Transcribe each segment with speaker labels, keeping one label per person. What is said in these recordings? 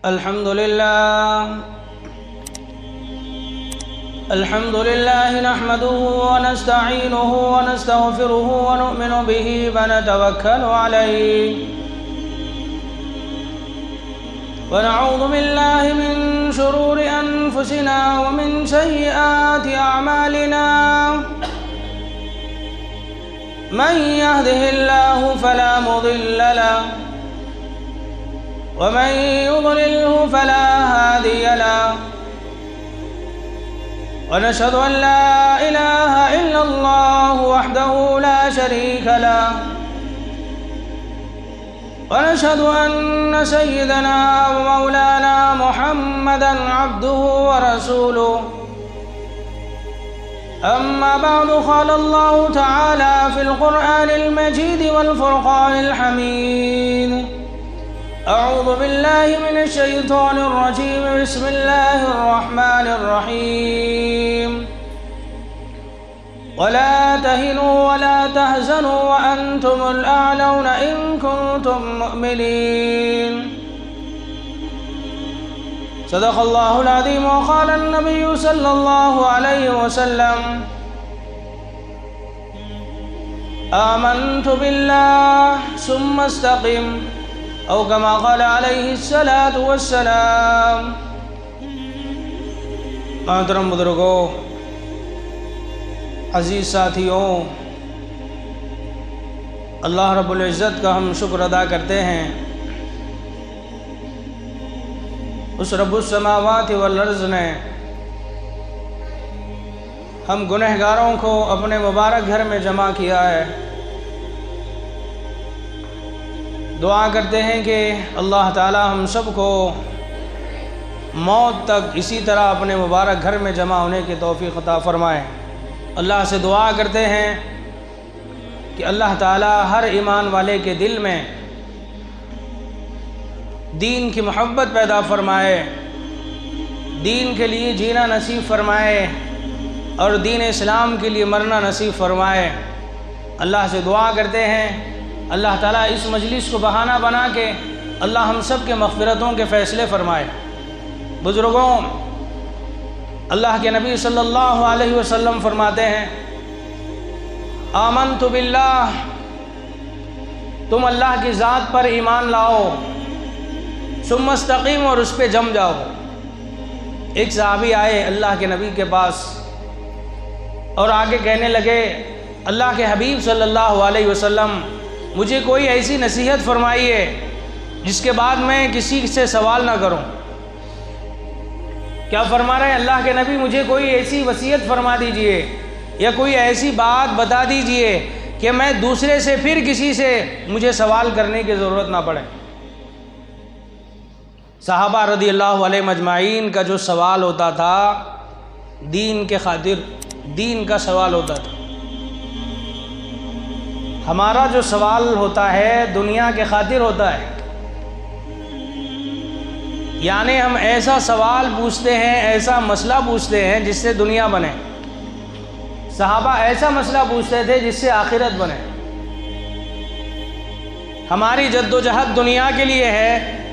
Speaker 1: الحمد لله نحمده ونستعينه ونستغفره ونؤمن به ونتوكل عليه ونعوذ بالله من شرور أنفسنا ومن سيئات أعمالنا من يهده الله فلا مضل له ومن يضلله فلا هادي له ونشهد أن لا إله إلا الله وحده لا شريك له ونشهد أن سيدنا ومولانا محمدًا عبده ورسوله أما بعد قال الله تعالى في القرآن المجيد والفرقان الحميد أعوذ بالله من الشيطان الرجيم بسم الله الرحمن الرحيم ولا تهنوا ولا تحزنوا وأنتم الأعلون إن كنتم مؤمنين صدق الله العظيم وقال النبي صلى الله عليه وسلم آمنت بالله ثم استقم أو كما قال عليه الصلاة والسلام۔ محترم بزرگوں، عزیز ساتھیوں، اللہ رب العزت کا ہم شکر ادا کرتے ہیں۔ اس رب السماوات والارض نے ہم گنہگاروں کو اپنے مبارک گھر میں جمع کیا ہے۔ دعا کرتے ہیں کہ اللہ تعالی ہم سب کو موت تک اسی طرح اپنے مبارک گھر میں جمع ہونے کی توفیق عطا فرمائے۔ اللہ سے دعا کرتے ہیں کہ اللہ تعالی ہر ایمان والے کے دل میں دین کی محبت پیدا فرمائے، دین کے لیے جینا نصیب فرمائے اور دین اسلام کے لیے مرنا نصیب فرمائے۔ اللہ سے دعا کرتے ہیں اللہ تعالیٰ اس مجلس کو بہانہ بنا کے اللہ ہم سب کے مغفرتوں کے فیصلے فرمائے۔ بزرگوں، اللہ کے نبی صلی اللہ علیہ وسلم فرماتے ہیں آمنت باللہ، تم اللہ کی ذات پر ایمان لاؤ، ثم استقیم، اور اس پہ جم جاؤ۔ ایک صحابی آئے اللہ کے نبی کے پاس اور آگے کہنے لگے اللہ کے حبیب صلی اللہ علیہ وسلم مجھے کوئی ایسی نصیحت فرمائیے جس کے بعد میں کسی سے سوال نہ کروں۔ کیا فرما رہے ہیں اللہ کے نبی؟ مجھے کوئی ایسی وصیت فرما دیجئے یا کوئی ایسی بات بتا دیجئے کہ میں دوسرے سے پھر کسی سے مجھے سوال کرنے کی ضرورت نہ پڑے۔ صحابہ رضی اللہ علیہ مجمعین کا جو سوال ہوتا تھا دین کے خاطر، دین کا سوال ہوتا تھا۔ ہمارا جو سوال ہوتا ہے دنیا کے خاطر ہوتا ہے، یعنی ہم ایسا سوال پوچھتے ہیں، ایسا مسئلہ پوچھتے ہیں جس سے دنیا بنے۔ صحابہ ایسا مسئلہ پوچھتے تھے جس سے آخرت بنے۔ ہماری جد و جہد دنیا کے لیے ہے،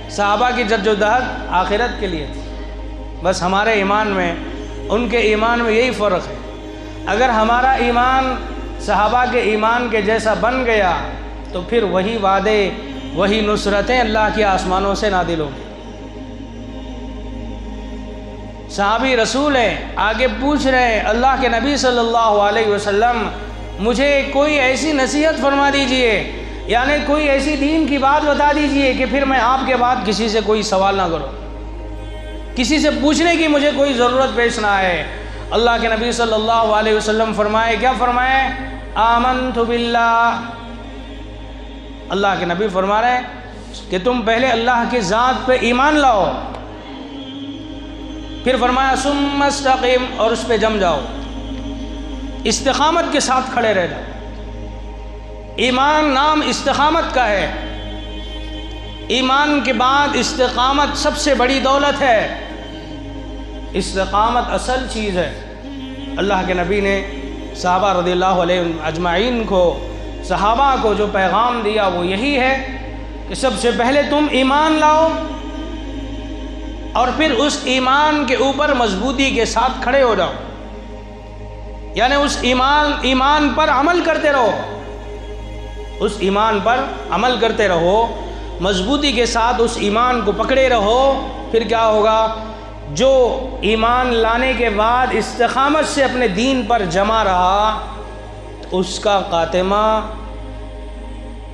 Speaker 1: صحابہ کی جد و جہد آخرت کے لیے تھی۔ بس ہمارے ایمان میں ان کے ایمان میں یہی فرق ہے۔ اگر ہمارا ایمان صحابہ کے ایمان کے جیسا بن گیا تو پھر وہی وعدے، وہی نصرتیں اللہ کی آسمانوں سے نازل ہوں۔ صحابی رسول ہیں، آگے پوچھ رہے ہیں اللہ کے نبی صلی اللہ علیہ وسلم مجھے کوئی ایسی نصیحت فرما دیجئے، یعنی کوئی ایسی دین کی بات بتا دیجئے کہ پھر میں آپ کے بعد کسی سے کوئی سوال نہ کروں، کسی سے پوچھنے کی مجھے کوئی ضرورت پیش نہ آئے۔ اللہ کے نبی صلی اللہ علیہ وسلم فرمائے، کیا فرمائے؟ آمنت باللہ۔ اللہ کے نبی فرما رہے ہیں کہ تم پہلے اللہ کی ذات پہ ایمان لاؤ، پھر فرمایا ثم استقم، اور اس پہ جم جاؤ، استقامت کے ساتھ کھڑے رہ جاؤ۔ ایمان نام استقامت کا ہے، ایمان کے بعد استقامت سب سے بڑی دولت ہے، استقامت اصل چیز ہے۔ اللہ کے نبی نے صحابہ رضی اللہ علیہ اجمعین کو، صحابہ کو جو پیغام دیا وہ یہی ہے کہ سب سے پہلے تم ایمان لاؤ، اور پھر اس ایمان کے اوپر مضبوطی کے ساتھ کھڑے ہو جاؤ، یعنی اس ایمان پر عمل کرتے رہو، اس ایمان پر عمل کرتے رہو، مضبوطی کے ساتھ اس ایمان کو پکڑے رہو۔ پھر کیا ہوگا؟ جو ایمان لانے کے بعد استقامت سے اپنے دین پر جمع رہا، اس کا خاتمہ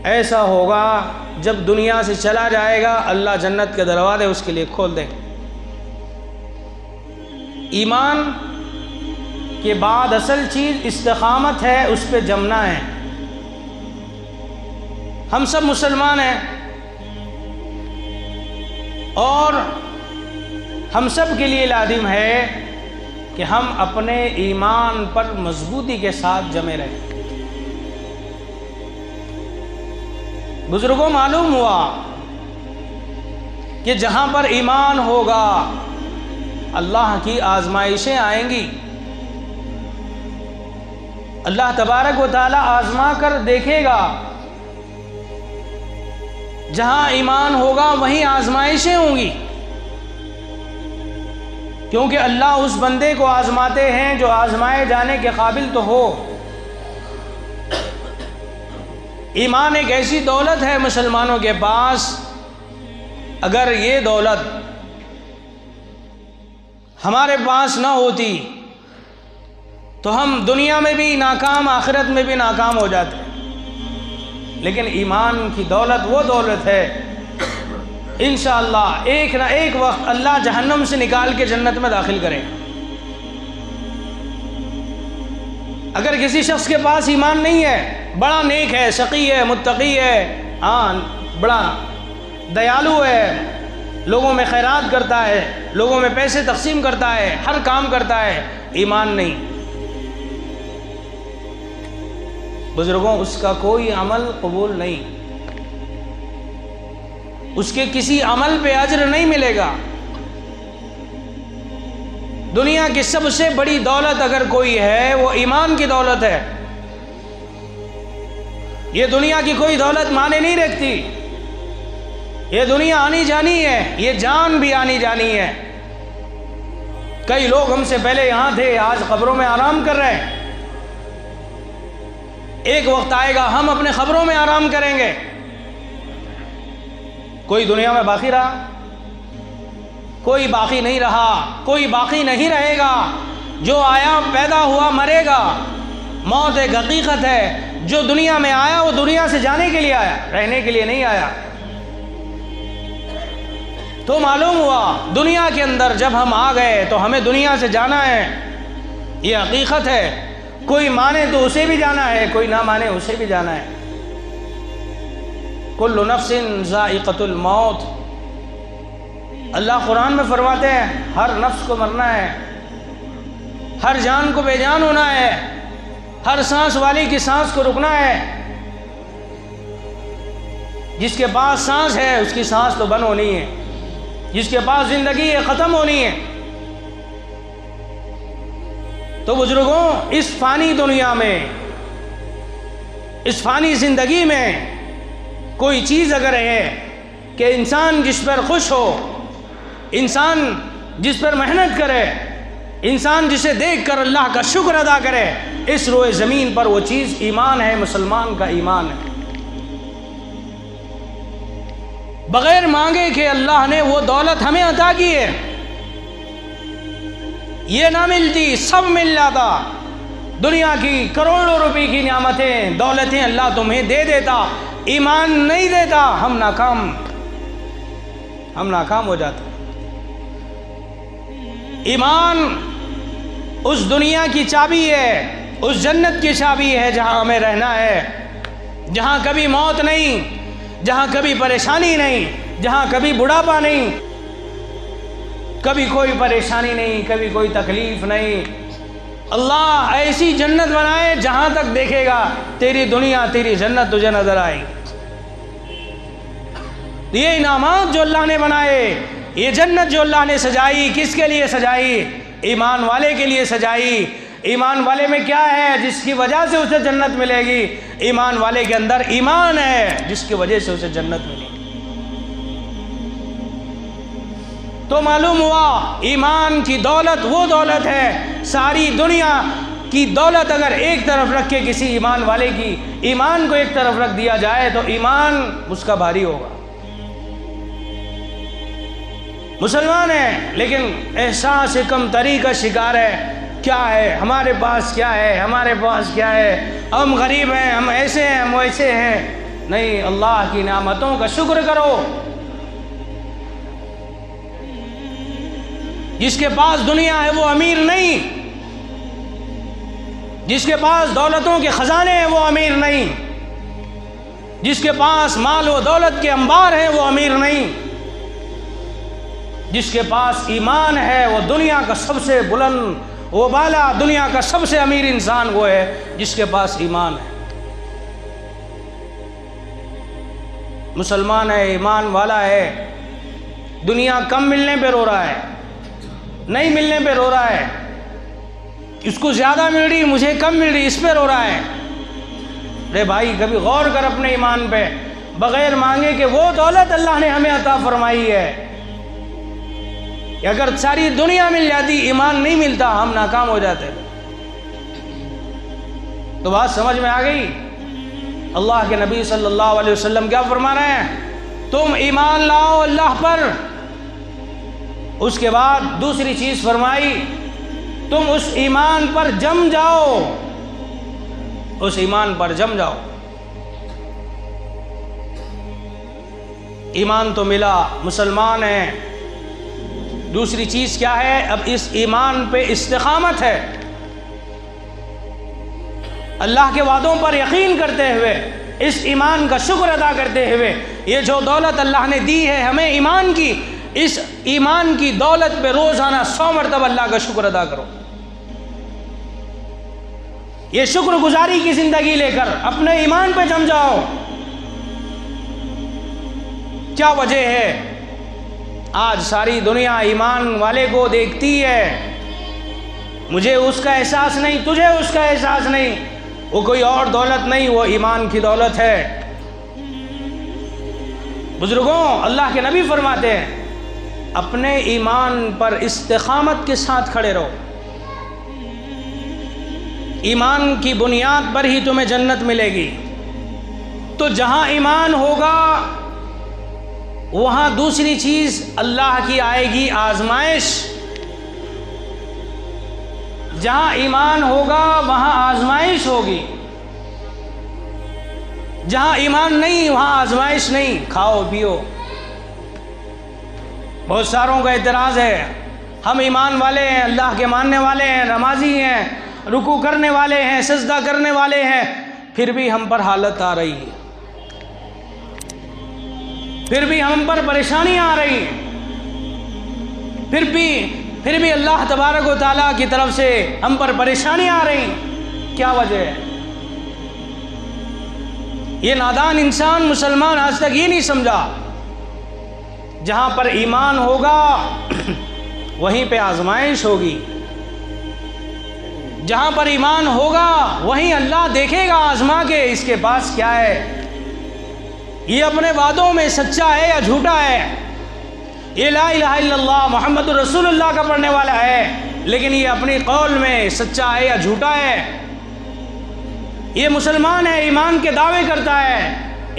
Speaker 1: ایسا ہوگا جب دنیا سے چلا جائے گا اللہ جنت کے دروازے اس کے لیے کھول دیں۔ ایمان کے بعد اصل چیز استقامت ہے، اس پہ جمنا ہے۔ ہم سب مسلمان ہیں اور ہم سب کے لیے لازم ہے کہ ہم اپنے ایمان پر مضبوطی کے ساتھ جمے رہیں۔ بزرگوں، معلوم ہوا کہ جہاں پر ایمان ہوگا اللہ کی آزمائشیں آئیں گی، اللہ تبارک و تعالی آزما کر دیکھے گا۔ جہاں ایمان ہوگا وہیں آزمائشیں ہوں گی، کیونکہ اللہ اس بندے کو آزماتے ہیں جو آزمائے جانے کے قابل تو ہو۔ ایمان ایک ایسی دولت ہے مسلمانوں کے پاس، اگر یہ دولت ہمارے پاس نہ ہوتی تو ہم دنیا میں بھی ناکام، آخرت میں بھی ناکام ہو جاتے۔ لیکن ایمان کی دولت وہ دولت ہے انشاءاللہ ایک نہ ایک وقت اللہ جہنم سے نکال کے جنت میں داخل کرے۔ اگر کسی شخص کے پاس ایمان نہیں ہے، بڑا نیک ہے، شقی ہے، متقی ہے، بڑا دیالو ہے، لوگوں میں خیرات کرتا ہے، لوگوں میں پیسے تقسیم کرتا ہے، ہر کام کرتا ہے، ایمان نہیں، بزرگوں اس کا کوئی عمل قبول نہیں، اس کے کسی عمل پہ اجر نہیں ملے گا۔ دنیا کی سب سے بڑی دولت اگر کوئی ہے وہ ایمان کی دولت ہے۔ یہ دنیا کی کوئی دولت مانے نہیں رکھتی، یہ دنیا آنی جانی ہے، یہ جان بھی آنی جانی ہے۔ کئی لوگ ہم سے پہلے یہاں تھے، آج قبروں میں آرام کر رہے ہیں، ایک وقت آئے گا ہم اپنے قبروں میں آرام کریں گے۔ کوئی دنیا میں باقی رہا؟ کوئی باقی نہیں رہا، کوئی باقی نہیں رہے گا۔ جو آیا پیدا ہوا مرے گا، موت ایک حقیقت ہے۔ جو دنیا میں آیا وہ دنیا سے جانے کے لیے آیا، رہنے کے لیے نہیں آیا۔ تو معلوم ہوا دنیا کے اندر جب ہم آ گئے تو ہمیں دنیا سے جانا ہے، یہ حقیقت ہے۔ کوئی مانے تو اسے بھی جانا ہے، کوئی نہ مانے اسے بھی جانا ہے۔ کل نفس ذائقۃ الموت، اللہ قرآن میں فرماتے ہیں ہر نفس کو مرنا ہے، ہر جان کو بے جان ہونا ہے، ہر سانس والی کی سانس کو رکنا ہے۔ جس کے پاس سانس ہے اس کی سانس تو بند ہونی ہے، جس کے پاس زندگی ہے ختم ہونی ہے۔ تو بزرگوں، اس فانی دنیا میں، اس فانی زندگی میں کوئی چیز اگر ہے کہ انسان جس پر خوش ہو، انسان جس پر محنت کرے، انسان جسے دیکھ کر اللہ کا شکر ادا کرے، اس روئے زمین پر وہ چیز ایمان ہے، مسلمان کا ایمان ہے۔ بغیر مانگے کہ اللہ نے وہ دولت ہمیں عطا کی ہے، یہ نہ ملتی، سب مل جاتا۔ دنیا کی کروڑوں روپے کی نعمتیں، دولتیں اللہ تمہیں دے دیتا، ایمان نہیں دیتا، ہم ناکام ہو جاتے۔ ایمان اس دنیا کی چابی ہے، اس جنت کی چابی ہے جہاں ہمیں رہنا ہے، جہاں کبھی موت نہیں، جہاں کبھی پریشانی نہیں، جہاں کبھی بڑھاپا نہیں، کبھی کوئی پریشانی نہیں، کبھی کوئی تکلیف نہیں۔ اللہ ایسی جنت بنائے جہاں تک دیکھے گا تیری دنیا، تیری جنت تجھے نظر آئے گی۔ یہ انعامات جو اللہ نے بنائے، یہ جنت جو اللہ نے سجائی، کس کے لیے سجائی؟ ایمان والے کے لیے سجائی۔ ایمان والے میں کیا ہے جس کی وجہ سے اسے جنت ملے گی؟ ایمان والے کے اندر ایمان ہے جس کی وجہ سے اسے جنت ملے گی۔ تو معلوم ہوا ایمان کی دولت وہ دولت ہے، ساری دنیا کی دولت اگر ایک طرف رکھ کے کسی ایمان والے کی ایمان کو ایک طرف رکھ دیا جائے تو ایمان اس کا بھاری ہوگا۔ مسلمان ہے لیکن احساس کم تری کا شکار ہے، کیا ہے ہمارے پاس، کیا ہے ہمارے پاس، کیا ہے، ہم غریب ہیں، ہم ایسے ہیں، ہم ویسے ہیں۔ نہیں، اللہ کی نعمتوں کا شکر کرو۔ جس کے پاس دنیا ہے وہ امیر نہیں، جس کے پاس دولتوں کے خزانے ہیں وہ امیر نہیں، جس کے پاس مال و دولت کے انبار ہیں وہ امیر نہیں، جس کے پاس ایمان ہے وہ دنیا کا سب سے بلند و بالا، دنیا کا سب سے امیر انسان وہ ہے جس کے پاس ایمان ہے۔ مسلمان ہے، ایمان والا ہے، دنیا کم ملنے پہ رو رہا ہے، نہیں ملنے پہ رو رہا ہے، اس کو زیادہ مل رہی، مجھے کم مل رہی، اس پہ رو رہا ہے۔ رے بھائی کبھی غور کر اپنے ایمان پہ، بغیر مانگے کہ وہ دولت اللہ نے ہمیں عطا فرمائی ہے، کہ اگر ساری دنیا مل جاتی ایمان نہیں ملتا ہم ناکام ہو جاتے۔ تو بات سمجھ میں آ گئی؟ اللہ کے نبی صلی اللہ علیہ وسلم کیا فرما رہے ہیں؟ تم ایمان لاؤ اللہ پر۔ اس کے بعد دوسری چیز فرمائی، تم اس ایمان پر جم جاؤ، اس ایمان پر جم جاؤ۔ ایمان تو ملا، مسلمان ہیں، دوسری چیز کیا ہے؟ اب اس ایمان پہ استقامت ہے، اللہ کے وعدوں پر یقین کرتے ہوئے، اس ایمان کا شکر ادا کرتے ہوئے، یہ جو دولت اللہ نے دی ہے ہمیں ایمان کی، اس ایمان کی دولت پہ روزانہ 100 مرتبہ اللہ کا شکر ادا کرو۔ یہ شکر گزاری کی زندگی لے کر اپنے ایمان پہ جم جاؤ۔ کیا وجہ ہے؟ آج ساری دنیا ایمان والے کو دیکھتی ہے، مجھے اس کا احساس نہیں، تجھے اس کا احساس نہیں، وہ کوئی اور دولت نہیں، وہ ایمان کی دولت ہے۔ بزرگوں، اللہ کے نبی فرماتے ہیں اپنے ایمان پر استقامت کے ساتھ کھڑے رہو، ایمان کی بنیاد پر ہی تمہیں جنت ملے گی۔ تو جہاں ایمان ہوگا وہاں دوسری چیز اللہ کی آئے گی، آزمائش۔ جہاں ایمان ہوگا وہاں آزمائش ہوگی، جہاں ایمان نہیں وہاں آزمائش نہیں۔ کھاؤ پیو۔ بہت ساروں کا اعتراض ہے، ہم ایمان والے ہیں، اللہ کے ماننے والے ہیں، نمازی ہیں، رکوع کرنے والے ہیں، سجدہ کرنے والے ہیں، پھر بھی ہم پر حالت آ رہی ہے، پھر بھی ہم پر پریشانیاں آ رہی ہیں، پھر بھی اللہ تبارک و تعالیٰ کی طرف سے ہم پر پریشانیاں آ رہی ہیں۔ کیا وجہ ہے؟ یہ نادان انسان مسلمان آج تک یہ نہیں سمجھا، جہاں پر ایمان ہوگا وہیں پہ آزمائش ہوگی، جہاں پر ایمان ہوگا وہیں اللہ دیکھے گا آزما کے اس کے پاس کیا ہے، یہ اپنے وعدوں میں سچا ہے یا جھوٹا ہے، یہ لا الہ الا اللہ محمد رسول اللہ کا پڑھنے والا ہے لیکن یہ اپنی قول میں سچا ہے یا جھوٹا ہے۔ یہ مسلمان ہے، ایمان کے دعوے کرتا ہے،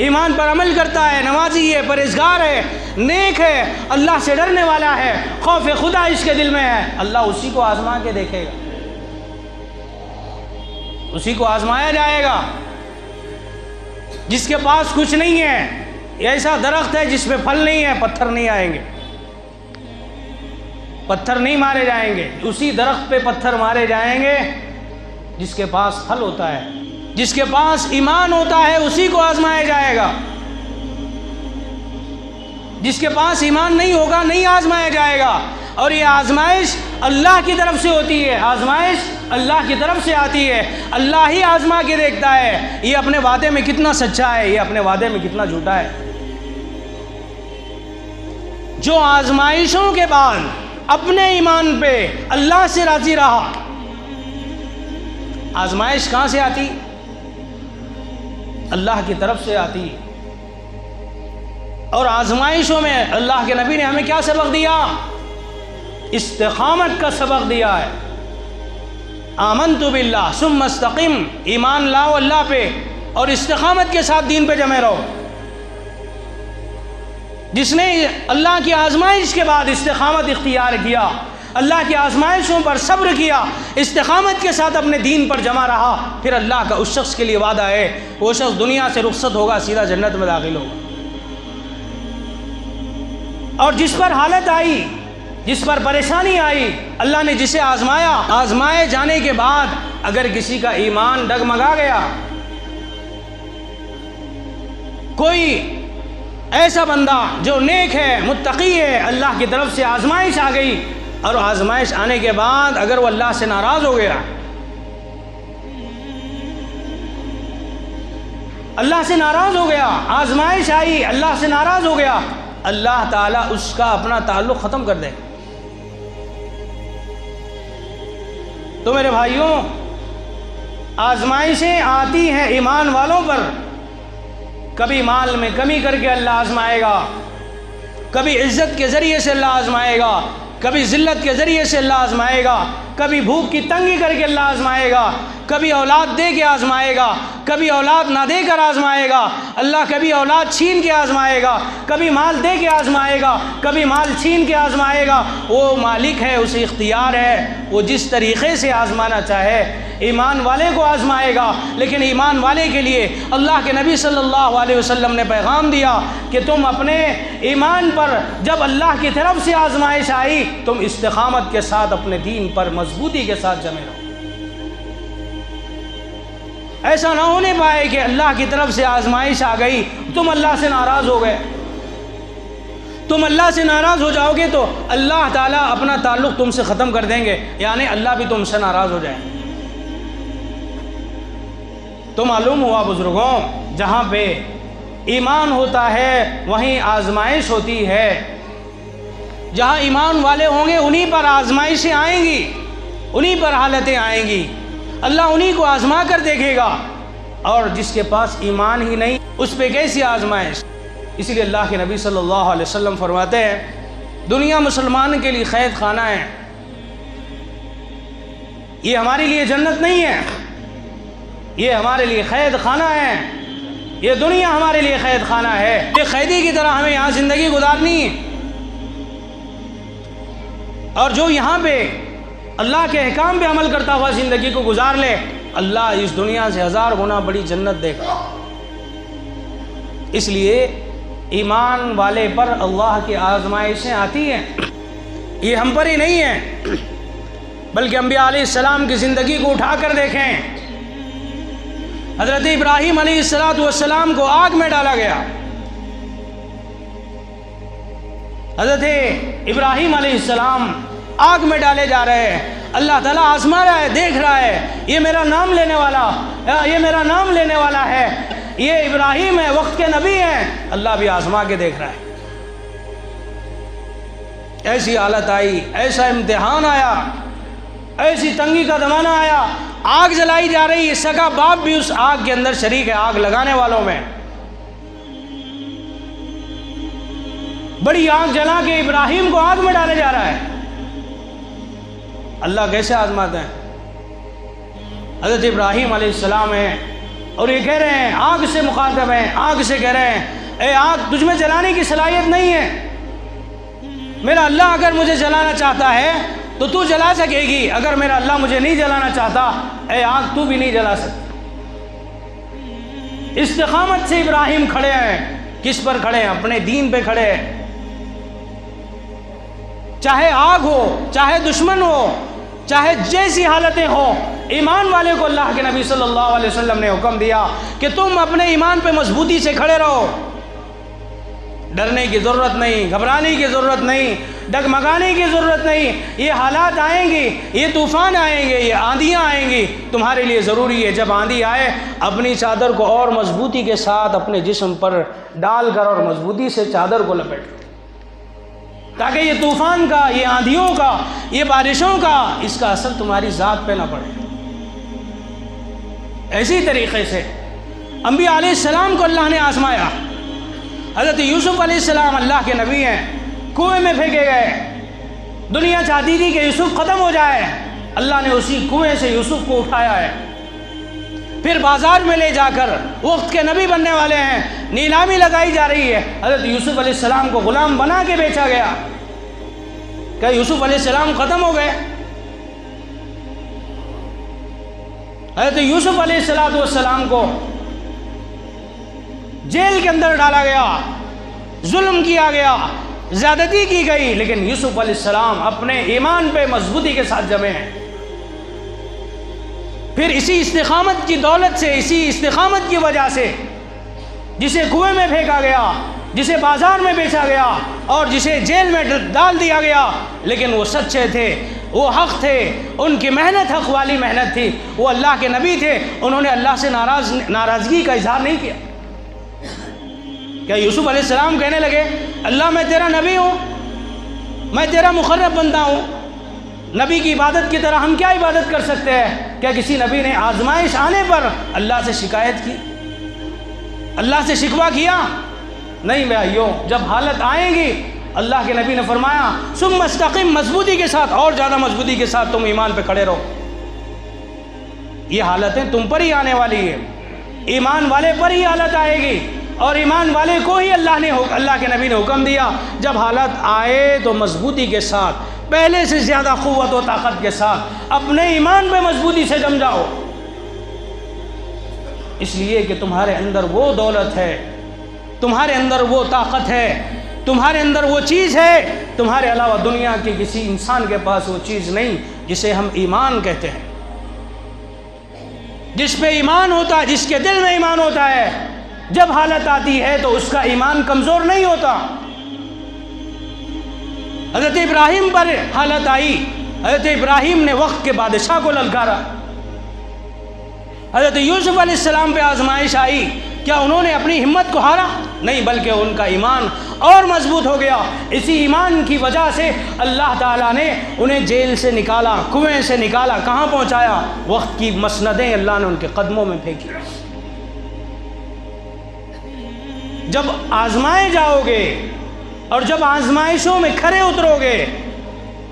Speaker 1: ایمان پر عمل کرتا ہے، نمازی ہے، پرہیزگار ہے، نیک ہے، اللہ سے ڈرنے والا ہے، خوف خدا اس کے دل میں ہے، اللہ اسی کو آزما کے دیکھے گا، اسی کو آزمایا جائے گا۔ جس کے پاس کچھ نہیں ہے، ایسا درخت ہے جس پہ پھل نہیں ہے، پتھر نہیں آئیں گے، پتھر نہیں مارے جائیں گے، اسی درخت پہ پتھر مارے جائیں گے جس کے پاس پھل ہوتا ہے، جس کے پاس ایمان ہوتا ہے اسی کو آزمایا جائے گا، جس کے پاس ایمان نہیں ہوگا نہیں آزمایا جائے گا۔ اور یہ آزمائش اللہ کی طرف سے ہوتی ہے، آزمائش اللہ کی طرف سے آتی ہے، اللہ ہی آزما کے دیکھتا ہے یہ اپنے وعدے میں کتنا سچا ہے، یہ اپنے وعدے میں کتنا جھوٹا ہے۔ جو آزمائشوں کے بعد اپنے ایمان پہ اللہ سے راضی رہا، آزمائش کہاں سے آتی؟ اللہ کی طرف سے آتی۔ اور آزمائشوں میں اللہ کے نبی نے ہمیں کیا سبق دیا؟ استقامت کا سبق دیا ہے۔ آمنت باللہ ثم استقم، ایمان لاؤ اللہ پہ اور استقامت کے ساتھ دین پہ جمے رہو۔ جس نے اللہ کی آزمائش کے بعد استقامت اختیار کیا، اللہ کی آزمائشوں پر صبر کیا، استقامت کے ساتھ اپنے دین پر جمع رہا، پھر اللہ کا اس شخص کے لیے وعدہ ہے، وہ شخص دنیا سے رخصت ہوگا، سیدھا جنت میں داخل ہوگا۔ اور جس پر حالت آئی، جس پر پریشانی آئی، اللہ نے جسے آزمایا، آزمائے جانے کے بعد اگر کسی کا ایمان ڈگمگا گیا، کوئی ایسا بندہ جو نیک ہے، متقی ہے، اللہ کی طرف سے آزمائش آ گئی، اور آزمائش آنے کے بعد اگر وہ اللہ سے ناراض ہو گیا، اللہ سے ناراض ہو گیا، آزمائش آئی، اللہ سے ناراض ہو گیا، اللہ تعالیٰ اس کا اپنا تعلق ختم کر دے۔ تو میرے بھائیوں، آزمائشیں آتی ہیں ایمان والوں پر، کبھی مال میں کمی کر کے اللہ آزمائے گا، کبھی عزت کے ذریعے سے اللہ آزمائے گا، کبھی ذلت کے ذریعے سے اللہ آزمائے گا، کبھی بھوک کی تنگی کر کے اللہ آزمائے گا، کبھی اولاد دے کے آزمائے گا، کبھی اولاد نہ دے کر آزمائے گا، اللہ کبھی اولاد چھین کے آزمائے گا، کبھی مال دے کے آزمائے گا، کبھی مال چھین کے آزمائے گا۔ وہ مالک ہے، اسے اختیار ہے، وہ جس طریقے سے آزمانا چاہے ایمان والے کو آزمائے گا۔ لیکن ایمان والے کے لیے اللہ کے نبی صلی اللہ علیہ وسلم نے پیغام دیا کہ تم اپنے ایمان پر جب اللہ کی طرف سے آزمائش آئی، تم استقامت کے ساتھ اپنے دین پر مضبوطی کے ساتھ جمے رہو۔ ایسا نہ ہونے پائے کہ اللہ کی طرف سے آزمائش آ گئی، تم اللہ سے ناراض ہو گئے۔ تم اللہ سے ناراض ہو جاؤ گے تو اللہ تعالیٰ اپنا تعلق تم سے ختم کر دیں گے، یعنی اللہ بھی تم سے ناراض ہو جائے۔ تو معلوم ہوا بزرگوں، جہاں پہ ایمان ہوتا ہے وہیں آزمائش ہوتی ہے۔ جہاں ایمان والے ہوں گے انہی پر آزمائشیں آئیں گی، انہی پر حالتیں آئیں گی، اللہ انہی کو آزما کر دیکھے گا۔ اور جس کے پاس ایمان ہی نہیں، اس پہ کیسی آزمائش؟ اسی لیے اللہ کے نبی صلی اللہ علیہ وسلم فرماتے ہیں، دنیا مسلمان کے لیے قید خانہ ہے، یہ ہمارے لیے جنت نہیں ہے، یہ ہمارے لیے قید خانہ ہے، یہ دنیا ہمارے لیے قید خانہ ہے، یہ قیدی کی طرح ہمیں یہاں زندگی گزارنی ہے۔ اور جو یہاں پہ اللہ کے احکام پہ عمل کرتا ہوا زندگی کو گزار لے، اللہ اس دنیا سے 1000 گنا بڑی جنت دے گا۔ اس لیے ایمان والے پر اللہ کی آزمائشیں آتی ہیں، یہ ہم پر ہی نہیں ہیں، بلکہ انبیاء علیہ السلام کی زندگی کو اٹھا کر دیکھیں۔ حضرت ابراہیم علیہ السلام کو آگ میں ڈالا گیا، حضرت ابراہیم علیہ السلام آگ میں ڈالے جا رہے ہیں، اللہ تعالیٰ آزما رہا ہے، دیکھ رہا ہے، یہ میرا نام لینے والا، یہ میرا نام لینے والا ہے، یہ ابراہیم ہے، وقت کے نبی ہیں، اللہ بھی آزما کے دیکھ رہا ہے۔ ایسی حالت آئی، ایسا امتحان آیا، ایسی تنگی کا زمانہ آیا، آگ جلائی جا رہی ہے، سگا باپ بھی اس آگ کے اندر شریک ہے، آگ لگانے والوں میں۔ بڑی آگ جلا کے ابراہیم کو آگ میں ڈالے جا رہا ہے۔ اللہ کیسے آزماتے ہیں؟ حضرت ابراہیم علیہ السلام ہیں اور یہ کہہ رہے ہیں، آگ سے مخاطب ہیں، آگ سے کہہ رہے ہیں، اے آگ، تجھ میں جلانے کی صلاحیت نہیں ہے، میرا اللہ اگر مجھے جلانا چاہتا ہے تو تو جلا سکے گی، اگر میرا اللہ مجھے نہیں جلانا چاہتا، اے آگ تو بھی نہیں جلا سکتی۔ استقامت سے ابراہیم کھڑے ہیں، کس پر کھڑے ہیں؟ اپنے دین پہ کھڑے ہیں، چاہے آگ ہو، چاہے دشمن ہو، چاہے جیسی حالتیں ہوں، ایمان والے کو اللہ کے نبی صلی اللہ علیہ وسلم نے حکم دیا کہ تم اپنے ایمان پہ مضبوطی سے کھڑے رہو، ڈرنے کی ضرورت نہیں، گھبرانے کی ضرورت نہیں، ڈگمگانے کی ضرورت نہیں۔ یہ حالات آئیں گی، یہ طوفان آئیں گے، یہ آندیاں آئیں گی، تمہارے لیے ضروری ہے جب آندھی آئے اپنی چادر کو اور مضبوطی کے ساتھ اپنے جسم پر ڈال کر اور مضبوطی سے چادر کو لپیٹ، تاکہ یہ طوفان کا، یہ آندھیوں کا، یہ بارشوں کا، اس کا اثر تمہاری ذات پہ نہ پڑے۔ اسی طریقے سے انبیاء علیہ السلام کو اللہ نے آزمایا۔ حضرت یوسف علیہ السلام اللہ کے نبی ہیں، کنویں میں پھینکے گئے، دنیا چاہتی تھی کہ یوسف ختم ہو جائے، اللہ نے اسی کنویں سے یوسف کو اٹھایا ہے، پھر بازار میں لے جا کر وقت کے نبی بننے والے ہیں، نیلامی لگائی جا رہی ہے، حضرت یوسف علیہ السلام کو غلام بنا کے بیچا گیا۔ کیا یوسف علیہ السلام ختم ہو گئے؟ حضرت یوسف علیہ السلام کو جیل کے اندر ڈالا گیا، ظلم کیا گیا، زیادتی کی گئی، لیکن یوسف علیہ السلام اپنے ایمان پہ مضبوطی کے ساتھ جمے ہیں۔ پھر اسی استقامت کی دولت سے، اسی استقامت کی وجہ سے جسے کنویں میں پھینکا گیا، جسے بازار میں بیچا گیا اور جسے جیل میں ڈال دیا گیا، لیکن وہ سچے تھے، وہ حق تھے، ان کی محنت حق والی محنت تھی، وہ اللہ کے نبی تھے، انہوں نے اللہ سے ناراضگی کا اظہار نہیں کیا۔ کیا یوسف علیہ السلام کہنے لگے اللہ میں تیرا نبی ہوں، میں تیرا مقرب بندہ ہوں، نبی کی عبادت کی طرح ہم کیا عبادت کر سکتے ہیں؟ کیا کسی نبی نے آزمائش آنے پر اللہ سے شکایت کی، اللہ سے شکوہ کیا؟ نہیں بھائیو، جب حالت آئیں گی اللہ کے نبی نے فرمایا ثم استقم، مضبوطی کے ساتھ، اور زیادہ مضبوطی کے ساتھ تم ایمان پہ کھڑے رہو۔ یہ حالتیں تم پر ہی آنے والی ہے، ایمان والے پر ہی حالت آئے گی، اور ایمان والے کو ہی اللہ کے نبی نے حکم دیا جب حالت آئے تو مضبوطی کے ساتھ، پہلے سے زیادہ قوت و طاقت کے ساتھ اپنے ایمان پہ مضبوطی سے جم جاؤ، اس لیے کہ تمہارے اندر وہ دولت ہے، تمہارے اندر وہ طاقت ہے، تمہارے اندر وہ چیز ہے، تمہارے علاوہ دنیا کے کسی انسان کے پاس وہ چیز نہیں جسے ہم ایمان کہتے ہیں۔ جس پہ ایمان ہوتا ہے، جس کے دل میں ایمان ہوتا ہے، جب حالت آتی ہے تو اس کا ایمان کمزور نہیں ہوتا۔ حضرت ابراہیم پر حالت آئی، حضرت ابراہیم نے وقت کے بادشاہ کو للکارا۔ حضرت یوسف علیہ السلام پہ آزمائش آئی، کیا انہوں نے اپنی ہمت کو ہارا؟ نہیں، بلکہ ان کا ایمان اور مضبوط ہو گیا۔ اسی ایمان کی وجہ سے اللہ تعالیٰ نے انہیں جیل سے نکالا، کنویں سے نکالا، کہاں پہنچایا؟ وقت کی مسندیں اللہ نے ان کے قدموں میں پھینکی۔ جب آزمائے جاؤ گے اور جب آزمائشوں میں کھرے اترو گے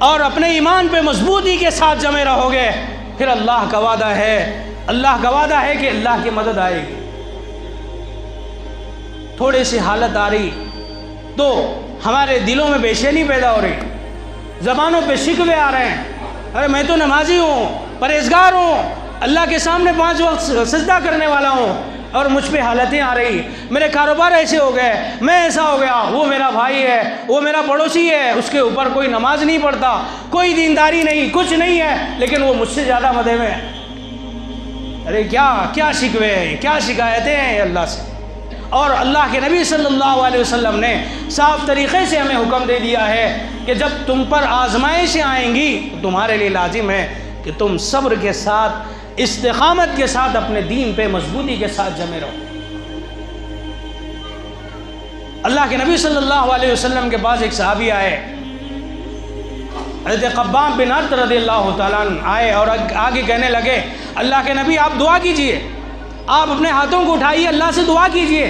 Speaker 1: اور اپنے ایمان پہ مضبوطی کے ساتھ جمے رہو گے، پھر اللہ کا وعدہ ہے کہ اللہ کی مدد آئے گی۔ تھوڑی سی حالت آ رہی تو ہمارے دلوں میں بے چینی پیدا ہو رہی، زبانوں پہ شکوے آ رہے ہیں، ارے میں تو نمازی ہوں، پرہیزگار ہوں، اللہ کے سامنے 5 وقت سجدہ کرنے والا ہوں، اور مجھ پہ حالتیں آ رہی، میرے کاروبار ایسے ہو گئے، میں ایسا ہو گیا، وہ میرا بھائی ہے، وہ میرا پڑوسی ہے، اس کے اوپر کوئی نماز نہیں پڑھتا، کوئی دینداری نہیں، کچھ نہیں ہے، لیکن وہ مجھ سے زیادہ مدے میں ہے۔ ارے کیا شکوے ہیں، کیا شکایتیں ہیں اللہ سے۔ اور اللہ کے نبی صلی اللہ علیہ وسلم نے صاف طریقے سے ہمیں حکم دے دیا ہے کہ جب تم پر آزمائشیں آئیں گی تو تمہارے لیے لازم ہے کہ تم صبر کے ساتھ، استقامت کے ساتھ اپنے دین پہ مضبوطی کے ساتھ جمے رہو۔ اللہ کے نبی صلی اللہ علیہ وسلم کے پاس ایک صحابی آئے، حضرت قباب بن عرط رضی اللہ تعالیٰ عنہ آئے اور آگے کہنے لگے اللہ کے نبی آپ دعا کیجئے، آپ اپنے ہاتھوں کو اٹھائیے، اللہ سے دعا کیجئے۔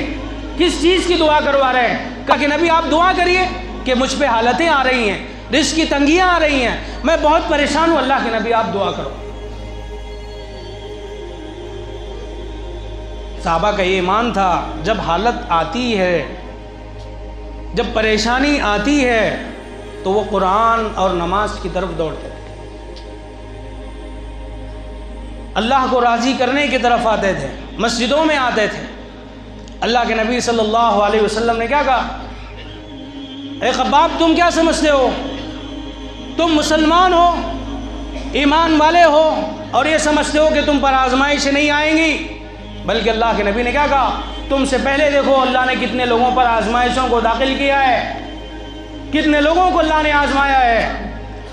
Speaker 1: کس چیز کی دعا کروا رہے ہیں؟ کہا کہ نبی آپ دعا کریے کہ مجھ پہ حالتیں آ رہی ہیں، رزق کی تنگیاں آ رہی ہیں، میں بہت پریشان ہوں، اللہ کے نبی آپ دعا کرو۔ صحابہ کا یہ ایمان تھا جب حالت آتی ہے، جب پریشانی آتی ہے تو وہ قرآن اور نماز کی طرف دوڑتے تھے، اللہ کو راضی کرنے کی طرف آتے تھے، مسجدوں میں آتے تھے۔ اللہ کے نبی صلی اللہ علیہ وسلم نے کیا کہا؟ اے خباب تم کیا سمجھتے ہو؟ تم مسلمان ہو، ایمان والے ہو، اور یہ سمجھتے ہو کہ تم پر آزمائش نہیں آئیں گی، بلکہ اللہ کے نبی نے کیا کہا؟ تم سے پہلے دیکھو اللہ نے کتنے لوگوں پر آزمائشوں کو داخل کیا ہے، کتنے لوگوں کو اللہ نے آزمایا ہے۔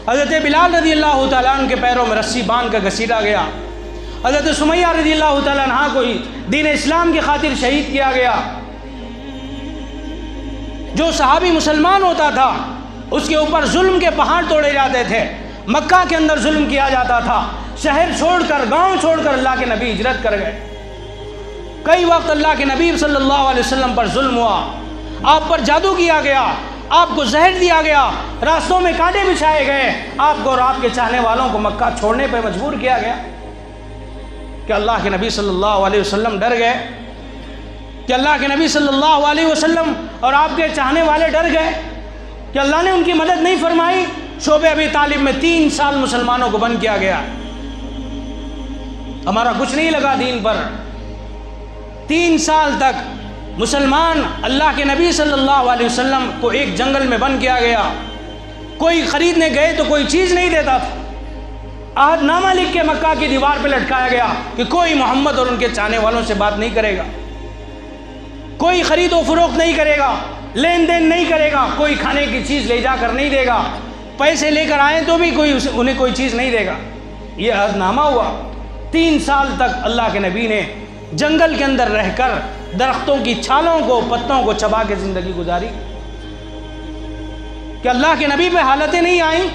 Speaker 1: حضرت بلال رضی اللہ تعالیٰ عنہ کے پیروں میں رسی باندھ کر گھسیٹا گیا، حضرت سمیہ رضی اللہ تعالیٰ عنہ کو دین اسلام کی خاطر شہید کیا گیا۔ جو صحابی مسلمان ہوتا تھا اس کے اوپر ظلم کے پہاڑ توڑے جاتے تھے، مکہ کے اندر ظلم کیا جاتا تھا، شہر چھوڑ کر، گاؤں چھوڑ کر اللہ کے نبی ہجرت کر گئے۔ کئی وقت اللہ کے نبی صلی اللہ علیہ وسلم پر ظلم ہوا، آپ پر جادو کیا گیا، آپ کو زہر دیا گیا، راستوں میں کانٹے بچھائے گئے، آپ کو اور آپ کے چاہنے والوں کو مکہ چھوڑنے پہ مجبور کیا گیا، کہ اللہ کے نبی صلی اللہ علیہ وسلم ڈر گئے، کہ اللہ کے نبی صلی اللہ علیہ وسلم اور آپ کے چاہنے والے ڈر گئے، کہ اللہ نے ان کی مدد نہیں فرمائی۔ شعبہ ابی طالب میں 3 سال مسلمانوں کو بند کیا گیا، ہمارا کچھ نہیں لگا دین پر۔ 3 سال تک مسلمان اللہ کے نبی صلی اللہ علیہ وسلم کو ایک جنگل میں بند کیا گیا، کوئی خریدنے گئے تو کوئی چیز نہیں دیتا تھا، عہد نامہ لکھ کے مکہ کی دیوار پہ لٹکایا گیا کہ کوئی محمد اور ان کے چاہنے والوں سے بات نہیں کرے گا، کوئی خرید و فروخت نہیں کرے گا، لین دین نہیں کرے گا، کوئی کھانے کی چیز لے جا کر نہیں دے گا، پیسے لے کر آئیں تو بھی انہیں کوئی چیز نہیں دے گا۔ یہ عہد نامہ ہوا۔ 3 سال تک اللہ کے نبی نے جنگل کے اندر رہ کر درختوں کی چھالوں کو، پتوں کو چبا کے زندگی گزاری۔ کہ اللہ کے نبی پہ حالتیں نہیں آئیں؟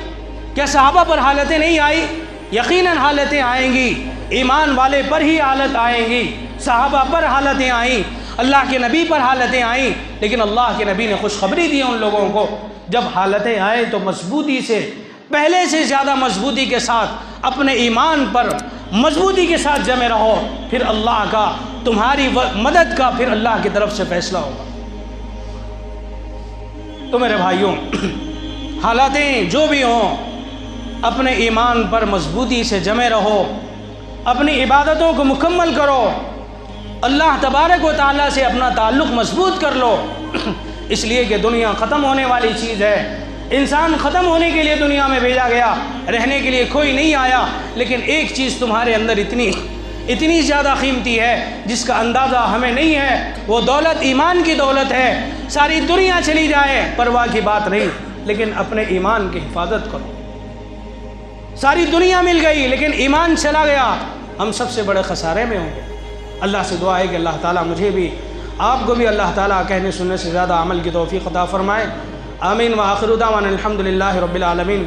Speaker 1: کیا صحابہ پر حالتیں نہیں آئی؟ یقیناً حالتیں آئیں گی، ایمان والے پر ہی حالت آئیں گی۔ صحابہ پر حالتیں آئیں، اللہ کے نبی پر حالتیں آئیں، لیکن اللہ کے نبی نے خوشخبری دی ان لوگوں کو، جب حالتیں آئیں تو مضبوطی سے، پہلے سے زیادہ مضبوطی کے ساتھ اپنے ایمان پر مضبوطی کے ساتھ جمے رہو، پھر اللہ کا، تمہاری مدد کا پھر اللہ کی طرف سے فیصلہ ہوگا۔ تو میرے بھائیوں، حالاتیں جو بھی ہوں، اپنے ایمان پر مضبوطی سے جمے رہو، اپنی عبادتوں کو مکمل کرو، اللہ تبارک و تعالیٰ سے اپنا تعلق مضبوط کر لو، اس لیے کہ دنیا ختم ہونے والی چیز ہے، انسان ختم ہونے کے لیے دنیا میں بھیجا گیا، رہنے کے لیے کوئی نہیں آیا، لیکن ایک چیز تمہارے اندر اتنی زیادہ قیمتی ہے جس کا اندازہ ہمیں نہیں ہے، وہ دولت ایمان کی دولت ہے۔ ساری دنیا چلی جائے پرواہ کی بات نہیں، لیکن اپنے ایمان کی حفاظت کرو۔ ساری دنیا مل گئی لیکن ایمان چلا گیا، ہم سب سے بڑے خسارے میں ہوں گے۔ اللہ سے دعا ہے کہ اللہ تعالیٰ مجھے بھی، آپ کو بھی اللہ تعالیٰ کہنے سننے سے زیادہ عمل کی توفیق عطا فرمائے۔ آمین۔ وآخر دعوانا الحمدللہ رب العالمین۔